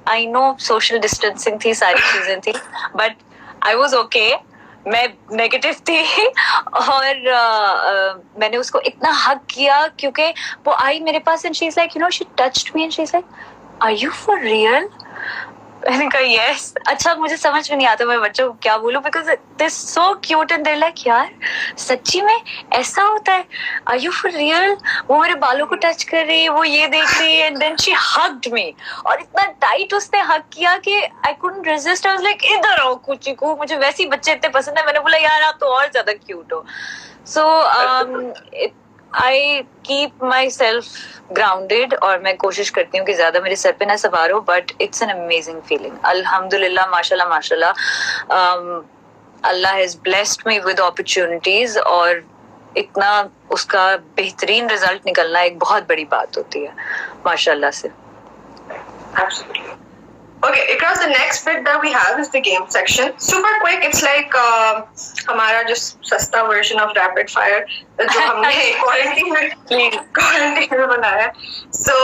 I know social distancing थी, सारी चीजें थी, बट आई वॉज ओके। मैं नेगेटिव थी और मैंने उसको इतना हक किया क्योंकि वो आई मेरे पास and she is like, you know, she touched me and she is like, are you for real? मैंने कहा यस। अच्छा, मुझे समझ में नहीं आता मैं बच्चों को क्या बोलूं, because they are so cute and they are like, यार सच्ची में ऐसा होता है, आर यू फॉर रियल? वो मेरे बालों को टच कर रही है, वो ये देख रही है, and then she hugged me, और इतना टाइट उसने हग किया कि I couldn't resist. I was like, इधर आओ कुची को, मुझे वैसे ही बच्चे इतने पसंद है। मैंने बोला यार आप तो और ज्यादा क्यूट हो। सो I keep myself grounded और मैं कोशिश करती हूँ कि ज्यादा मेरे सर पे ना सवार हो, but it's an amazing feeling. अल्हम्दुलिल्लाह, माशाल्लाह माशाल्लाह, Allah has blessed me with opportunities और इतना उसका बेहतरीन रिजल्ट निकलना एक बहुत बड़ी बात होती है माशाल्लाह से. Absolutely. Okay, Iqra, the next bit that we have is the game section. Super quick, it's like हमारा जो सस्ता version of rapid fire जो हमने quarantine में बनाया. So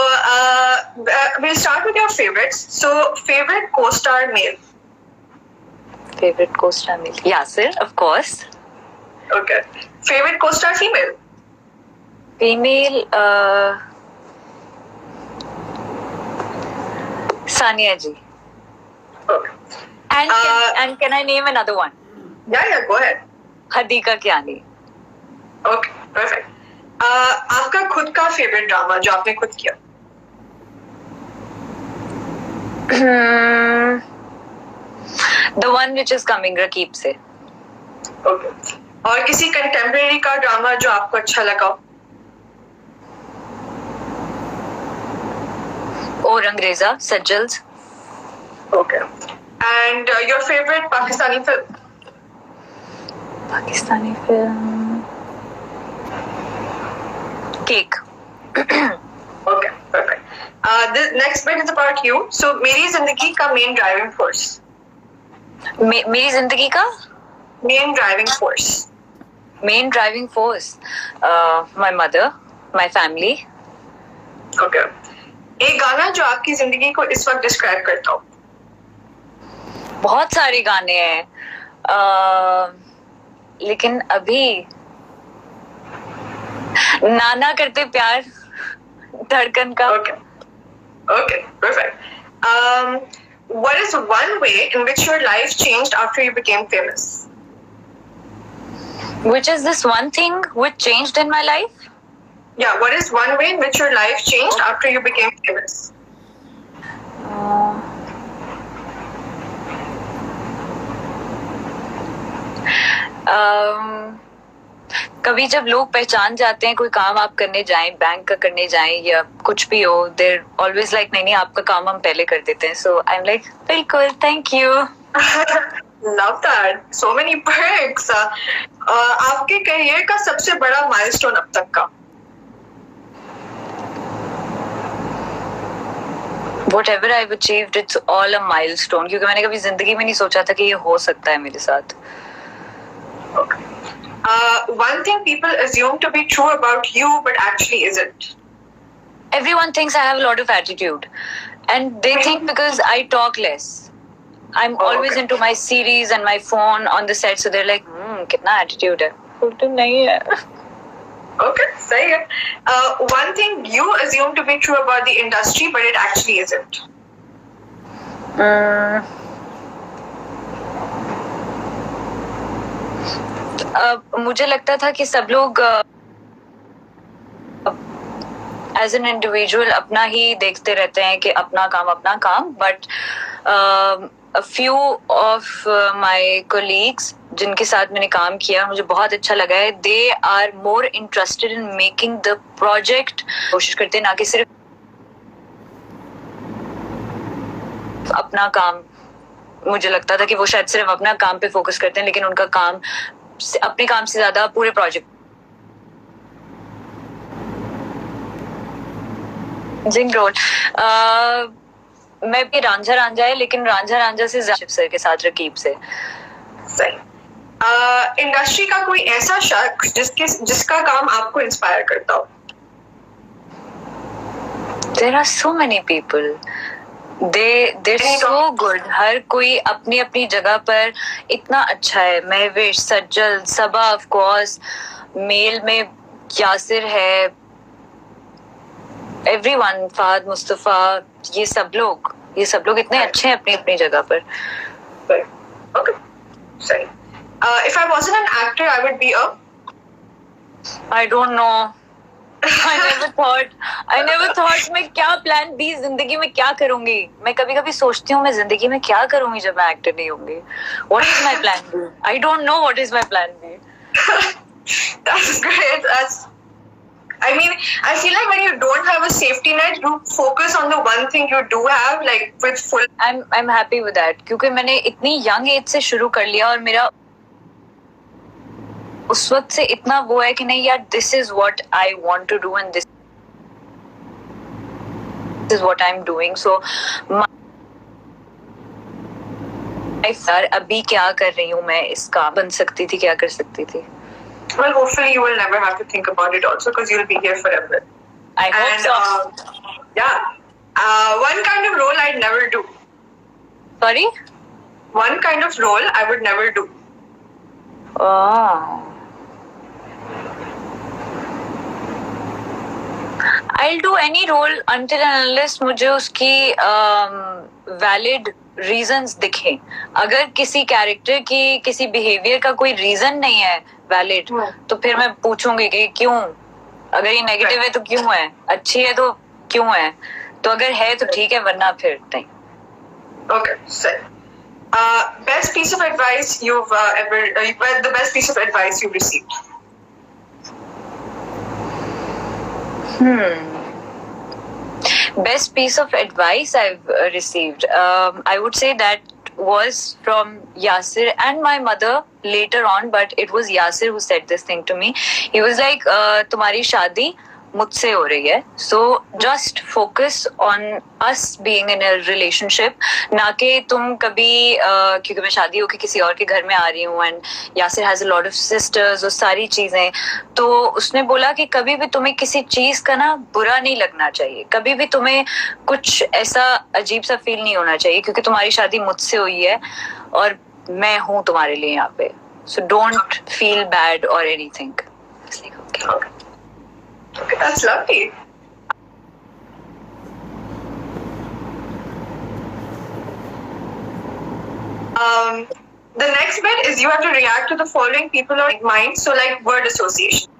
we'll start with your favorites. So favorite co-star male. Favorite co-star male? Yasir, of course. Okay. Favorite co-star female. Female. Sania ji. Okay. And can I name another one? Yeah, go ahead. Hadika Kiani. Okay, perfect. आपका खुद का favorite drama जो आपने खुद किया? The one which is coming, Rakib से. Okay. और किसी contemporary का drama जो आपको अच्छा लगा? और अंग्रेजा, Sajjals. Okay. And your favorite Pakistani film? Pakistani film. Cake. Okay, perfect. The next bit is about you. So, मेरी जिंदगी का main driving force. मेरी जिंदगी का? Main driving force. Main driving force. My mother, my family. Okay. एक गाना जो आपकी जिंदगी को इस वक्त डिस्क्राइब करता हो? बहुत सारे गाने हैं, लेकिन अभी नाना करते प्यार धड़कन का. Okay, perfect. What is one way in which your life changed after you became famous? Which is this one thing which changed in my life? Yeah, what is one way in which your life changed after you became famous? कभी जब लोग पहचान जाते हैं, कोई काम आप करने जाएं, बैंक का करने जाएं या कुछ भी हो, देयर ऑलवेज लाइक नहीं आपका काम हम पहले कर देते हैं. सो आई एम लाइक बिल्कुल, thank you. Love that. So many perks. आपके करियर का सबसे बड़ा माइलस्टोन अब तक का? Whatever I've achieved, it's all a milestone. क्योंकि मैंने कभी जिंदगी में नहीं सोचा था कि ये हो सकता है मेरे साथ. Okay. One thing people assume to be true about you, but actually isn't. Everyone thinks I have a lot of attitude, and they think because I talk less. I'm always into my series and my phone on the set, so they're like, कितना attitude है? तो नहीं है. Okay, सही है. One thing you assume to be true about the industry, but it actually isn't. मुझे लगता था कि सब लोग एज एन इंडिविजुअल अपना ही देखते रहते हैं कि अपना काम, but a few of my colleagues जिनके साथ मैंने काम किया, मुझे बहुत अच्छा लगा है. They are more interested in making the project. कोशिश करते हैं ना कि सिर्फ अपना काम. मुझे लगता था कि वो शायद सिर्फ अपना काम पे फोकस करते हैं, लेकिन उनका काम अपने काम से ज्यादा पूरे प्रोजेक्ट. जिंग रोल. मैं भी रांझा है, लेकिन रांझा से ज्यादा सर के साथ रकीब से. सही. इंडस्ट्री का कोई ऐसा शख्स जिसका काम आपको इंस्पायर करता हो? There are so many people. they're so good. हर कोई अपनी अपनी जगह पर इतना अच्छा है. महविश, सज्जल, सबा of course, मेल में यासिर है, everyone, फहद मुस्तफा, ये सब लोग इतने अच्छे हैं अपनी अपनी जगह पर. Okay, sorry. If I wasn't an actor, I would be a. I don't know. I never thought मैं क्या प्लान बी जिंदगी में क्या करूंगी. मैं कभी कभी सोचती हूँ मैं जिंदगी में क्या करूंगी जब मैं एक्टर नहीं होंगी. What is my plan B? I don't know what is my plan B. That's great. I mean, I feel like when you don't have a safety net, you focus on the one thing you do have, like with full. I'm happy with that क्योंकि मैंने इतनी young age से शुरू कर लिया और मेरा उस वक्त से इतना वो है कि नहीं यार, this is what I want to do and this is what I'm doing. So यार अभी क्या कर रही हूँ मैं, इसका बन सकती थी, क्या कर सकती थी. Well, hopefully you will never have to think about it also because you'll be here forever. I hope so. Yeah. One kind of role I'd never do. Sorry? One kind of role I would never do. Oh. I'll do any role until and unless मुझे उसकी valid reasons दिखे. अगर किसी character की किसी behavior का कोई reason नहीं है valid, तो फिर मैं पूछूंगी कि क्यों. अगर ये negative है तो क्यों है, अच्छी है तो क्यों है. तो अगर है तो ठीक है, वरना फिर नहीं. Okay, so best piece of advice you've the best piece of advice you've received. Best piece of advice I've received. I would say that was from Yasir and my mother later on, but it was Yasir who said this thing to me. He was like, तुम्हारी शादी मुझसे हो रही है, so just focus on us being in a relationship, ना कि तुम कभी क्योंकि मैं शादी होके किसी और के घर में आ रही हूँ and Yasir has a lot of sisters और सारी चीजें. तो उसने बोला कि कभी भी तुम्हें किसी चीज का ना बुरा नहीं लगना चाहिए, कभी भी तुम्हें कुछ ऐसा अजीब सा फील नहीं होना चाहिए क्योंकि तुम्हारी शादी मुझसे हुई है और मैं हूँ तुम्हारे लिए यहाँ पे. So don't feel bad or anything. It's like, okay. Okay, that's lovely. The next bit is you have to react to the following people or mind. So like word association.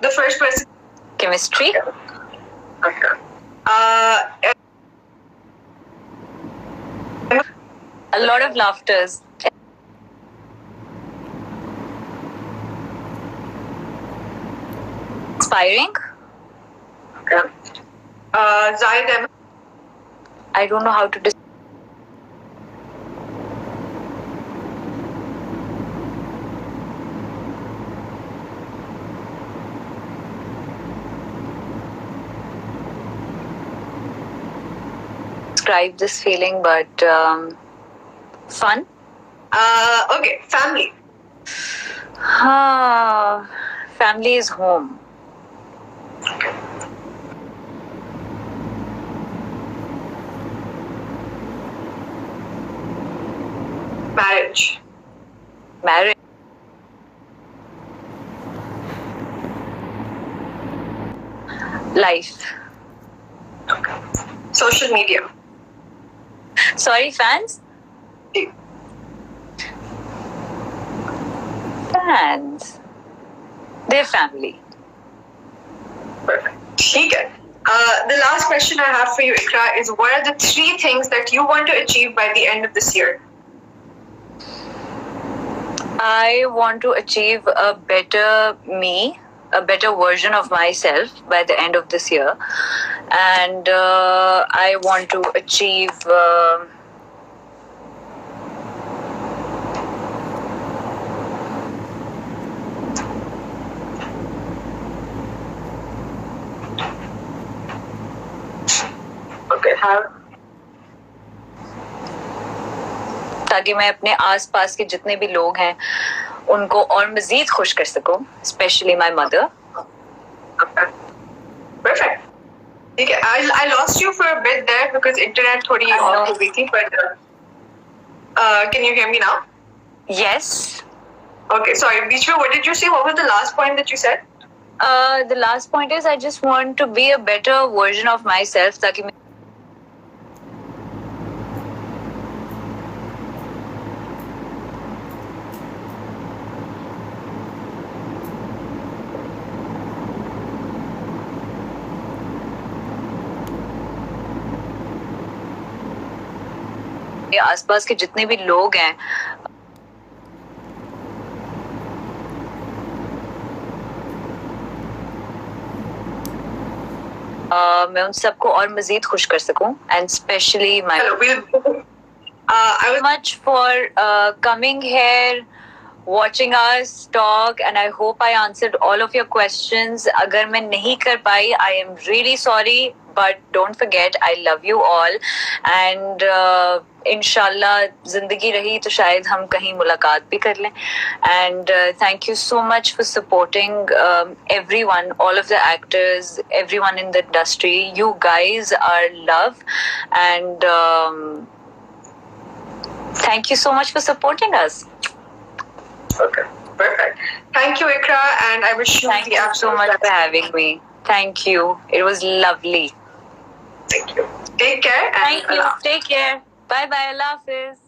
The first person. Chemistry. Okay. A lot of laughters. Inspiring. Okay. Zahid Ahmed. I don't know how to describe this feeling, but fun. Okay, family. Family is home. Okay. Marriage. Marriage. Life. Okay. Social media. Sorry, fans? Fans. They're family. Perfect. Okay. The last question I have for you, Ikra, is what are the 3 things that you want to achieve by the end of this year? I want to achieve a better me, a better version of myself by the end of this year. And I want to achieve ताकि मैं अपने आसपास के जितने भी लोग हैं उनको और मजीद खुश कर सकूं, स्पेशली माय मदर. Perfect. ठीक है. I lost you for a bit there because internet थोड़ी off हो गई थी, but can you hear me now? Yes. Okay, sorry. बीच में what did you say? What was the last point that you said? The last point is I just want to be a better version of myself ताकि आसपास के जितने भी लोग हैं मैं उन सबको और मजीद खुश कर सकूं. And specially my I was much for coming here, watching us talk, and I hope I answered all of your questions. अगर मैं नहीं कर पाई, I am really sorry, but don't forget I love you all, and इंशाल्लाह जिंदगी रही तो शायद हम कहीं मुलाकात भी कर लें. And thank you so much for supporting everyone, all of the actors, everyone in the industry. You guys are love, and thank you so much for supporting us. okay. Perfect. Thank you, Ikra, and I wish you Thank the you so absolute much best. for having me. Thank you. It was lovely. Thank you. Take care. And Thank you. Take care. Bye bye. Allah Hafiz.